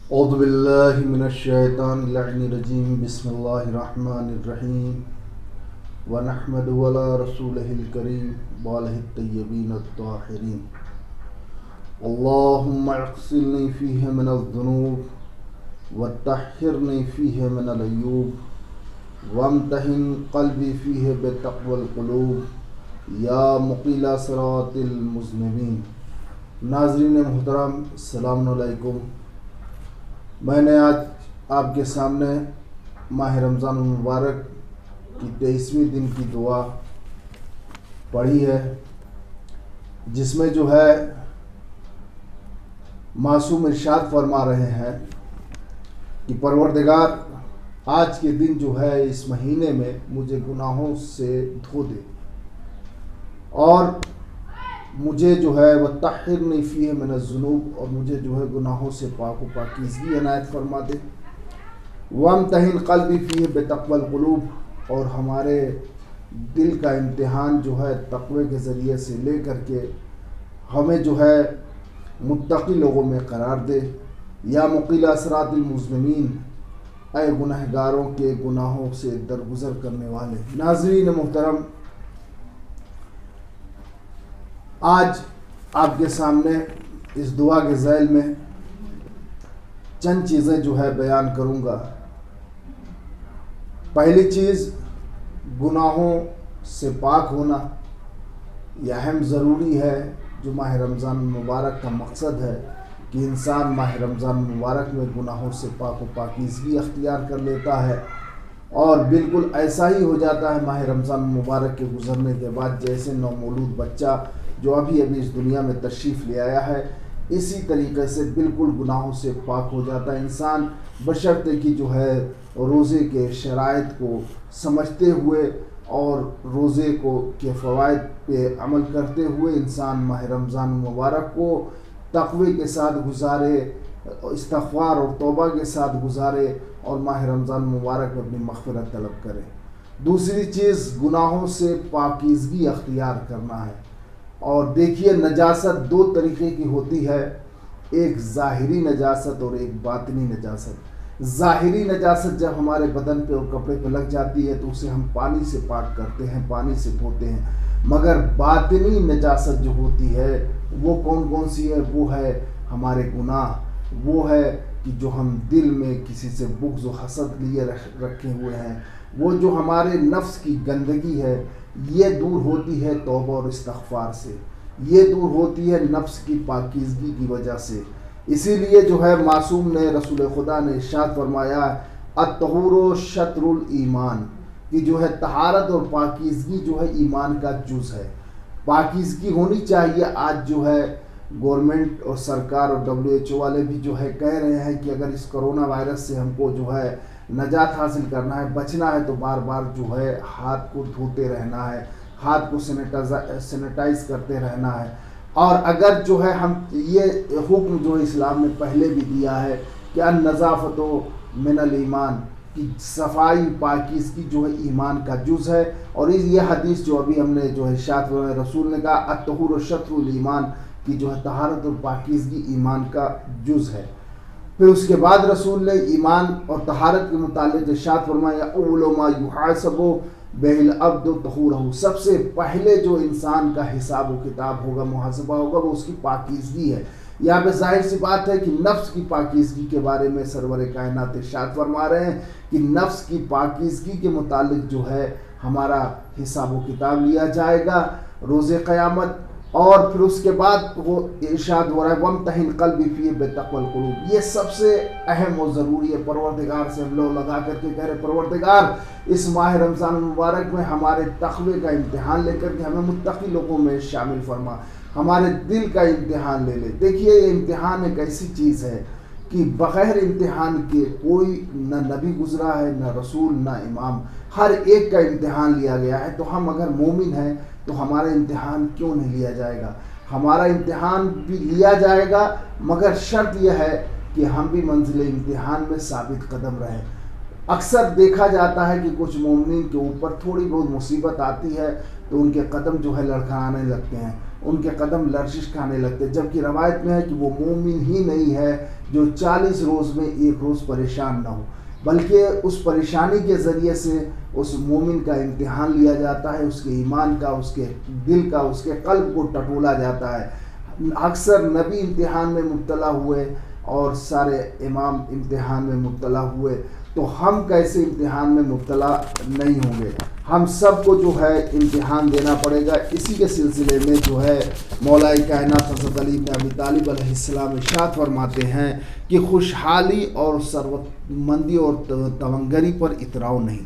اعوذ باللہ من الشیطان اللعین الرجیم بسم اللہ الرحمن الرحیم ونحمد علی رسولہ الکریم وآلہ الطیبین الطاہرین اللہم اغسلنی فیہ من الذنوب وطہرنی فیہ من العیوب وامتحن قلبی فیہ بتقوی القلوب یا مقیل صراط المذنبین۔ ناظرین محترم، السلام علیکم۔ میں نے آج آپ کے سامنے ماہ رمضان المبارک کی 23ویں دن کی دعا پڑھی ہے، جس میں جو ہے معصوم ارشاد فرما رہے ہیں کہ پروردگار آج کے دن جو ہے اس مہینے میں مجھے گناہوں سے دھو دے اور مجھے جو ہے وطہرنی فیہ من الذنوب، اور مجھے جو ہے گناہوں سے پاک و پاکیزگی عنایت فرما دے۔ وامتحن قلبی فیہ بتقوی القلوب، اور ہمارے دل کا امتحان جو ہے تقوی کے ذریعے سے لے کر کے ہمیں جو ہے متقی لوگوں میں قرار دے۔ یا مقیل صراط المذنبین، اے گنہگاروں کے گناہوں سے درگزر کرنے والے۔ ناظرین محترم، آج آپ کے سامنے اس دعا کے ذیل میں چند چیزیں جو ہے بیان کروں گا۔ پہلی چیز، گناہوں سے پاک ہونا یہ اہم ضروری ہے، جو ماہ رمضان المبارک کا مقصد ہے کہ انسان ماہ رمضان المبارک میں گناہوں سے پاک و پاکیزگی اختیار کر لیتا ہے، اور بالکل ایسا ہی ہو جاتا ہے ماہ رمضان المبارک کے گزرنے کے بعد جیسے نومولود بچہ جو ابھی اس دنیا میں تشریف لے آیا ہے، اسی طریقے سے بالکل گناہوں سے پاک ہو جاتا ہے انسان، بشرطے کہ جو ہے روزے کے شرائط کو سمجھتے ہوئے اور روزے کے فوائد پہ عمل کرتے ہوئے انسان ماہ رمضان المبارک کو تقوی کے ساتھ گزارے، استغفار اور توبہ کے ساتھ گزارے، اور ماہ رمضان المبارک میں اپنی مغفرت طلب کرے۔ دوسری چیز، گناہوں سے پاکیزگی اختیار کرنا ہے۔ اور دیکھیے، نجاست دو طریقے کی ہوتی ہے، ایک ظاہری نجاست اور ایک باطنی نجاست۔ ظاہری نجاست جب ہمارے بدن پہ اور کپڑے پہ لگ جاتی ہے تو اسے ہم پانی سے پاک کرتے ہیں، پانی سے دھوتے ہیں، مگر باطنی نجاست جو ہوتی ہے وہ کون سی ہے؟ وہ ہے ہمارے گناہ، وہ ہے کہ جو ہم دل میں کسی سے بغض و حسد لیے رکھے ہوئے ہیں، وہ جو ہمارے نفس کی گندگی ہے، یہ دور ہوتی ہے توبہ اور استغفار سے، یہ دور ہوتی ہے نفس کی پاکیزگی کی وجہ سے۔ اسی لیے جو ہے معصوم نے، رسول خدا نے ارشاد فرمایا الطہور شطر الایمان، کہ جو ہے طہارت اور پاکیزگی جو ہے ایمان کا جز ہے، پاکیزگی ہونی چاہیے۔ آج جو ہے گورنمنٹ اور سرکار اور WHO والے بھی جو ہے کہہ رہے ہیں کہ اگر اس کرونا وائرس سے ہم کو جو ہے نجات حاصل کرنا ہے، بچنا ہے، تو بار بار جو ہے ہاتھ کو دھوتے رہنا ہے، ہاتھ کو سینیٹائز کرتے رہنا ہے۔ اور اگر جو ہے ہم یہ حکم جو اسلام نے پہلے بھی دیا ہے کہ النظافۃ من الایمان، کی صفائی پاکیزگی جو ہے ایمان کا جز ہے، اور یہ حدیث جو ابھی ہم نے جو ہے ارشاد رسول نے کہا الطہور شطر الایمان، کی جو ہے طہارت اور پاکیزگی ایمان کا جز ہے۔ پھر اس کے بعد رسول نے ایمان اور طہارت کے متعلق ارشاد فرمایا اول ما یحاسب بہ العبد طہورہ، سب سے پہلے جو انسان کا حساب و کتاب ہوگا، محاسبہ ہوگا، وہ اس کی پاکیزگی ہے۔ یہاں پہ ظاہر سی بات ہے کہ نفس کی پاکیزگی کے بارے میں سرور کائنات ارشاد فرما رہے ہیں کہ نفس کی پاکیزگی کے متعلق جو ہے ہمارا حساب و کتاب لیا جائے گا روز قیامت۔ اور پھر اس کے بعد وہ ارشاد ہو رہا ہے وامتحن قلبی فیہ بتقوی القلوب، یہ سب سے اہم اور ضروری ہے۔ پروردگار سے ہم لوگ لگا کر کے کہہ رہے پروردگار اس ماہ رمضان المبارک میں ہمارے تقوی کا امتحان لے کر کے ہمیں متقی لوگوں میں شامل فرما، ہمارے دل کا امتحان لے لے۔ دیکھیے، یہ امتحان ایک ایسی چیز ہے کہ بغیر امتحان کے کوئی نہ نبی گزرا ہے، نہ رسول، نہ امام، ہر ایک کا امتحان لیا گیا ہے۔ تو ہم اگر مومن ہیں تو ہمارا امتحان کیوں نہیں لیا جائے گا؟ ہمارا امتحان بھی لیا جائے گا، مگر شرط یہ ہے کہ ہم بھی منزل امتحان میں ثابت قدم رہیں۔ اکثر دیکھا جاتا ہے کہ کچھ مومنین کے اوپر تھوڑی بہت مصیبت آتی ہے تو ان کے قدم جو ہے لڑکھڑانے لگتے ہیں، ان کے قدم لرزش کھانے لگتے، جبکہ روایت میں ہے کہ وہ مومن ہی نہیں ہے جو 40 روز میں ایک روز پریشان نہ ہو، بلکہ اس پریشانی کے ذریعے سے اس مومن کا امتحان لیا جاتا ہے، اس کے ایمان کا، اس کے دل کا، اس کے قلب کو ٹٹولا جاتا ہے۔ اکثر نبی امتحان میں مبتلا ہوئے اور سارے امام امتحان میں مبتلا ہوئے، تو ہم کیسے امتحان میں مبتلا نہیں ہوں گے؟ ہم سب کو جو ہے امتحان دینا پڑے گا۔ اسی کے سلسلے میں جو ہے مولا کائنات حضرت علی بن ابی طالب علیہ السلام ارشاد فرماتے ہیں کہ خوشحالی اور ثروت مندی اور تونگری پر اتراؤ نہیں۔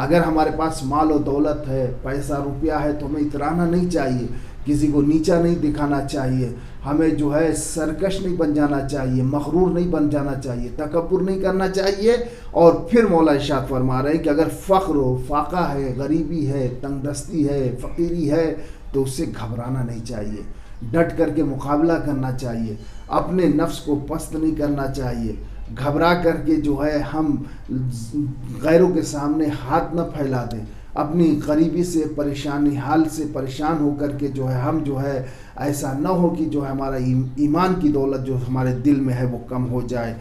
اگر ہمارے پاس مال و دولت ہے، پیسہ روپیہ ہے، تو ہمیں اترانا نہیں چاہیے، کسی کو نیچا نہیں دکھانا چاہیے، ہمیں جو ہے سرکش نہیں بن جانا چاہیے، مغرور نہیں بن جانا چاہیے، تکبر نہیں کرنا چاہیے۔ اور پھر مولا ارشاد فرما رہے ہیں کہ اگر فقر و فاقہ ہے، غریبی ہے، تنگ دستی ہے، فقیری ہے، تو اس سے گھبرانا نہیں چاہیے، ڈٹ کر کے مقابلہ کرنا چاہیے، اپنے نفس کو پست نہیں کرنا چاہیے، گھبرا کر کے جو ہے ہم غیروں کے سامنے ہاتھ نہ پھیلا دیں، اپنی غریبی سے، پریشانی حال سے پریشان ہو کر کے جو ہے ہم جو ہے ایسا نہ ہو کہ جو ہے ہمارا ایمان کی دولت جو ہمارے دل میں ہے وہ کم ہو جائے۔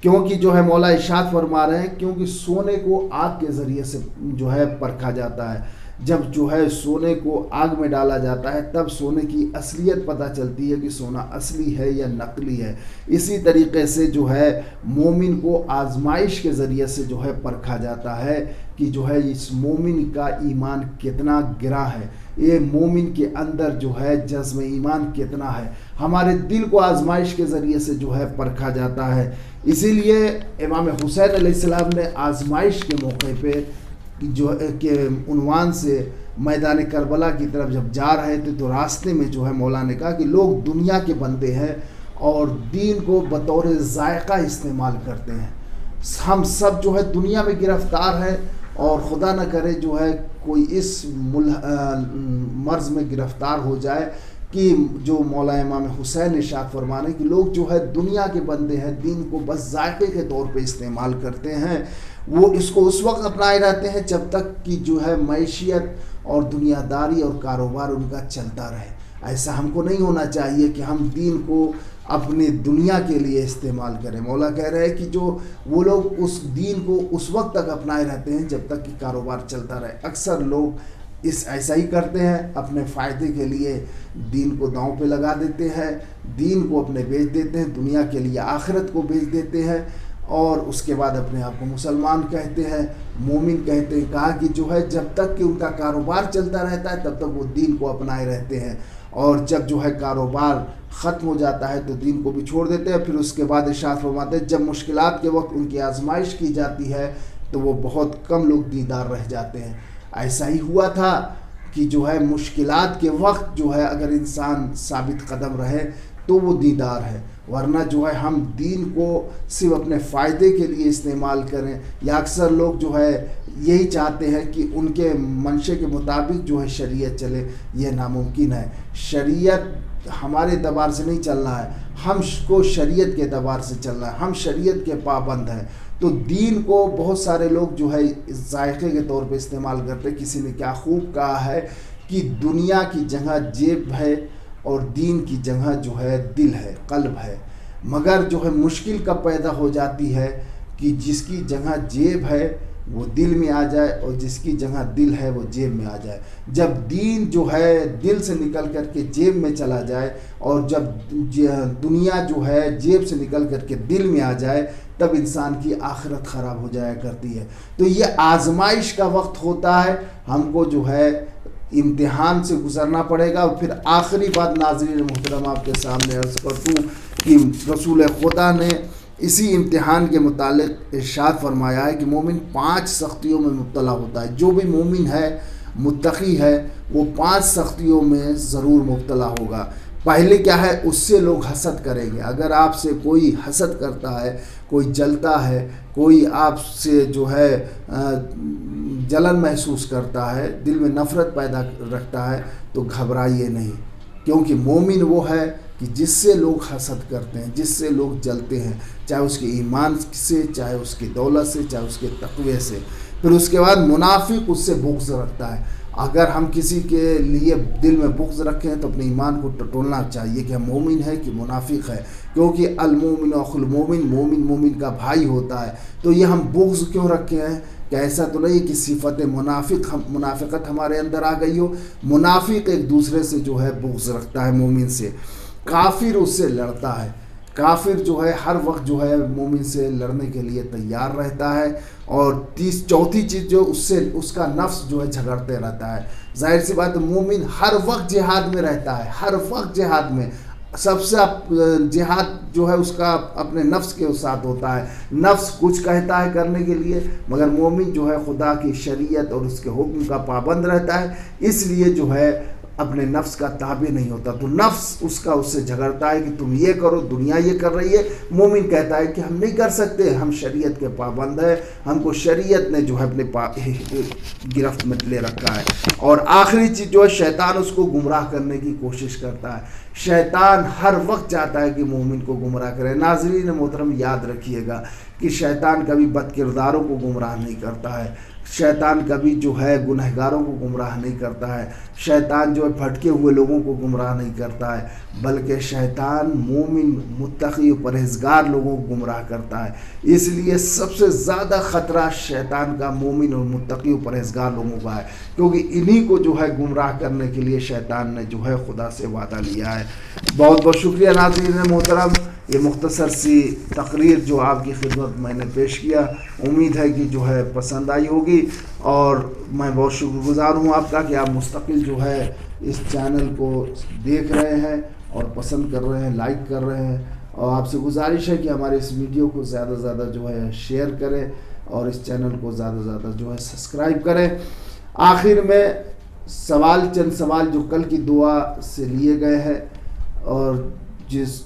کیونکہ جو ہے مولا ارشاد فرما رہے ہیں، کیونکہ سونے کو آگ کے ذریعے سے جو ہے پرکھا جاتا ہے، جب جو ہے سونے کو آگ میں ڈالا جاتا ہے تب سونے کی اصلیت پتہ چلتی ہے کہ سونا اصلی ہے یا نقلی ہے۔ اسی طریقے سے جو ہے مومن کو آزمائش کے ذریعے سے جو ہے پرکھا جاتا ہے کہ جو ہے اس مومن کا ایمان کتنا گرا ہے، یہ مومن کے اندر جو ہے جذب ایمان کتنا ہے، ہمارے دل کو آزمائش کے ذریعے سے جو ہے پرکھا جاتا ہے۔ اسی لیے امام حسین علیہ السلام نے آزمائش کے موقع پہ جو کہ عنوان سے میدان کربلا کی طرف جب جا رہے تھے تو راستے میں جو ہے مولا نے کہا کہ لوگ دنیا کے بندے ہیں اور دین کو بطور ذائقہ استعمال کرتے ہیں، ہم سب جو ہے دنیا میں گرفتار ہیں، اور خدا نہ کرے جو ہے کوئی اس مرض میں گرفتار ہو جائے کہ جو مولا امام حسین ارشاد فرمانے کہ لوگ جو ہے دنیا کے بندے ہیں، دین کو بس ذائقے کے طور پہ استعمال کرتے ہیں، وہ اس کو اس وقت اپنائے رہتے ہیں جب تک کہ جو ہے معیشت اور دنیا داری اور کاروبار ان کا چلتا رہے۔ ایسا ہم کو نہیں ہونا چاہیے کہ ہم دین کو اپنی دنیا کے لیے استعمال کریں۔ مولا کہہ رہے ہیں کہ جو وہ لوگ اس دین کو اس وقت تک اپنائے رہتے ہیں جب تک کہ کاروبار چلتا رہے۔ اکثر لوگ ایسا ہی کرتے ہیں، اپنے فائدے کے لیے دین کو داؤں پہ لگا دیتے ہیں، دین کو اپنے بیچ دیتے ہیں، دنیا کے لیے آخرت کو بیچ دیتے ہیں، اور اس کے بعد اپنے آپ کو مسلمان کہتے ہیں، مومن کہتے ہیں۔ کہا کہ جو ہے جب تک کہ ان کا کاروبار چلتا رہتا ہے تب تک وہ دین کو اپنائے رہتے ہیں، اور جب جو ہے کاروبار ختم ہو جاتا ہے تو دین کو بھی چھوڑ دیتے ہیں۔ پھر اس کے بعد ارشاد فرماتے ہیں جب مشکلات کے وقت ان کی آزمائش کی جاتی ہے تو وہ بہت کم لوگ دیندار رہ جاتے ہیں۔ ایسا ہی ہوا تھا کہ جو ہے مشکلات کے وقت جو ہے اگر انسان ثابت قدم رہے تو وہ دیندار ہے، ورنہ جو ہے ہم دین کو صرف اپنے فائدے کے لیے استعمال کریں، یا اکثر لوگ جو ہے یہی چاہتے ہیں کہ ان کے منشے کے مطابق جو ہے شریعت چلے، یہ ناممکن ہے۔ شریعت ہمارے دربار سے نہیں چلنا ہے، ہم کو شریعت کے دربار سے چلنا ہے، ہم شریعت کے پابند ہیں۔ تو دین کو بہت سارے لوگ جو ہے ذائقے کے طور پہ استعمال کرتے ہیں۔ کسی نے کیا خوب کہا ہے کہ دنیا کی جگہ جیب ہے اور دین کی جگہ جو ہے دل ہے، قلب ہے، مگر جو ہے مشکل کب پیدا ہو جاتی ہے کہ جس کی جگہ جیب ہے وہ دل میں آ جائے اور جس کی جگہ دل ہے وہ جیب میں آ جائے۔ جب دین جو ہے دل سے نکل کر کے جیب میں چلا جائے اور جب دنیا جو ہے جیب سے نکل کر کے دل میں آ جائے تب انسان کی آخرت خراب ہو جایا کرتی ہے۔ تو یہ آزمائش کا وقت ہوتا ہے، ہم کو جو ہے امتحان سے گزرنا پڑے گا۔ اور پھر آخری بات ناظرین محترم آپ کے سامنے عرض کرتوں کہ رسول خدا نے اسی امتحان کے متعلق ارشاد فرمایا ہے کہ مومن 5 سختیوں میں مبتلا ہوتا ہے۔ جو بھی مومن ہے، متقی ہے، وہ 5 سختیوں میں ضرور مبتلا ہوگا۔ پہلے کیا ہے، اس سے لوگ حسد کریں گے۔ اگر آپ سے کوئی حسد کرتا ہے، کوئی جلتا ہے، کوئی آپ سے جو ہے جلن محسوس کرتا ہے، دل میں نفرت پیدا رکھتا ہے، تو گھبرائیے نہیں، کیونکہ مومن وہ ہے کہ جس سے لوگ حسد کرتے ہیں، جس سے لوگ جلتے ہیں، چاہے اس کے ایمان سے، چاہے اس کی دولت سے، چاہے اس کے تقوی سے۔ پھر اس کے بعد منافق اس سے بغض رکھتا ہے۔ اگر ہم کسی کے لیے دل میں بغض رکھیں تو اپنے ایمان کو ٹٹولنا چاہیے کہ ہم مومن ہے کہ منافق ہے، کیونکہ المومن اخو المومن، مومن مومن کا بھائی ہوتا ہے۔ تو یہ ہم بغض کیوں رکھے ہیں کہ ایسا تو نہیں کہ صفت منافقت ہمارے اندر آ گئی ہو۔ منافق ایک دوسرے سے جو ہے بغض رکھتا ہے مومن سے، کافر اس سے لڑتا ہے، کافر جو ہے ہر وقت جو ہے مومن سے لڑنے کے لیے تیار رہتا ہے۔ اور چوتھی چیز جو اس کا نفس جو ہے جھگڑتے رہتا ہے۔ ظاہر سی بات مومن ہر وقت جہاد میں رہتا ہے، ہر وقت جہاد میں، سب سے جہاد جو ہے اس کا اپنے نفس کے ساتھ ہوتا ہے۔ نفس کچھ کہتا ہے کرنے کے لیے، مگر مومن جو ہے خدا کی شریعت اور اس کے حکم کا پابند رہتا ہے، اس لیے جو ہے اپنے نفس کا تابع نہیں ہوتا۔ تو نفس اس سے جھگڑتا ہے کہ تم یہ کرو، دنیا یہ کر رہی ہے۔ مومن کہتا ہے کہ ہم نہیں کر سکتے، ہم شریعت کے پابند ہیں، ہم کو شریعت نے جو ہے اپنے گرفت میں لے رکھا ہے۔ اور آخری چیز جو ہے شیطان اس کو گمراہ کرنے کی کوشش کرتا ہے۔ شیطان ہر وقت چاہتا ہے کہ مومن کو گمراہ کرے۔ ناظرین محترم یاد رکھیے گا کہ شیطان کبھی بد کرداروں کو گمراہ نہیں کرتا ہے، شیطان کبھی جو ہے گنہگاروں کو گمراہ نہیں کرتا ہے، شیطان جو ہے بھٹکے ہوئے لوگوں کو گمراہ نہیں کرتا ہے، بلکہ شیطان مومن متقی و پرہیزگار لوگوں کو گمراہ کرتا ہے۔ اس لیے سب سے زیادہ خطرہ شیطان کا مومن اور متقی و پرہیزگار لوگوں کا ہے، کیونکہ انہی کو جو ہے گمراہ کرنے کے لیے شیطان نے جو ہے خدا سے وعدہ لیا ہے۔ بہت بہت شکریہ ناظرین محترم، یہ مختصر سی تقریر جو آپ کی خدمت میں نے پیش کیا، امید ہے کہ جو ہے پسند آئی ہوگی، اور میں بہت شکر گزار ہوں آپ کا کہ آپ مستقل جو ہے اس چینل کو دیکھ رہے ہیں اور پسند کر رہے ہیں، لائک کر رہے ہیں، اور آپ سے گزارش ہے کہ ہمارے اس ویڈیو کو زیادہ سے زیادہ جو ہے شیئر کریں اور اس چینل کو زیادہ سے زیادہ جو ہے سبسکرائب کریں۔ آخر میں چند سوال جو کل کی دعا سے لیے گئے ہیں، اور جس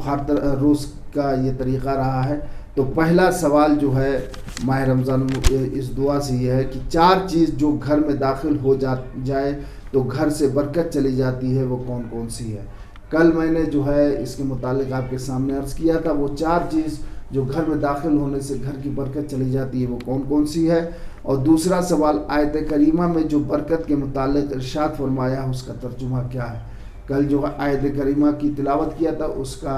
ہر روز کا یہ طریقہ رہا ہے، تو پہلا سوال جو ہے ماہ رمضان اس دعا سے یہ ہے کہ 4 چیز جو گھر میں داخل ہو جائے تو گھر سے برکت چلی جاتی ہے، وہ کون کون سی ہے؟ کل میں نے جو ہے اس کے متعلق آپ کے سامنے عرض کیا تھا، وہ 4 چیز جو گھر میں داخل ہونے سے گھر کی برکت چلی جاتی ہے وہ کون کون سی ہے؟ اور دوسرا سوال آیت کریمہ میں جو برکت کے متعلق ارشاد فرمایا اس کا ترجمہ کیا ہے؟ کل جو آیت کریمہ کی تلاوت کیا تھا اس کا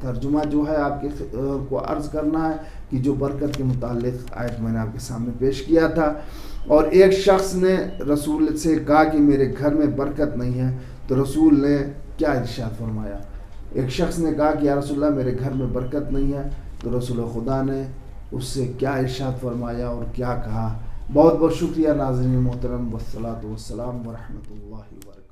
ترجمہ جو ہے آپ کو عرض کرنا ہے کہ جو برکت کے متعلق آیت میں نے آپ کے سامنے پیش کیا تھا۔ اور ایک شخص نے رسول سے کہا کہ میرے گھر میں برکت نہیں ہے، تو رسول نے کیا ارشاد فرمایا؟ ایک شخص نے کہا کہ یا رسول اللہ میرے گھر میں برکت نہیں ہے، تو رسول خدا نے اس سے کیا ارشاد فرمایا اور کیا کہا؟ بہت بہت شکریہ ناظرین محترم، والصلاۃ والسلام ورحمۃ اللہ وبرکاتہ۔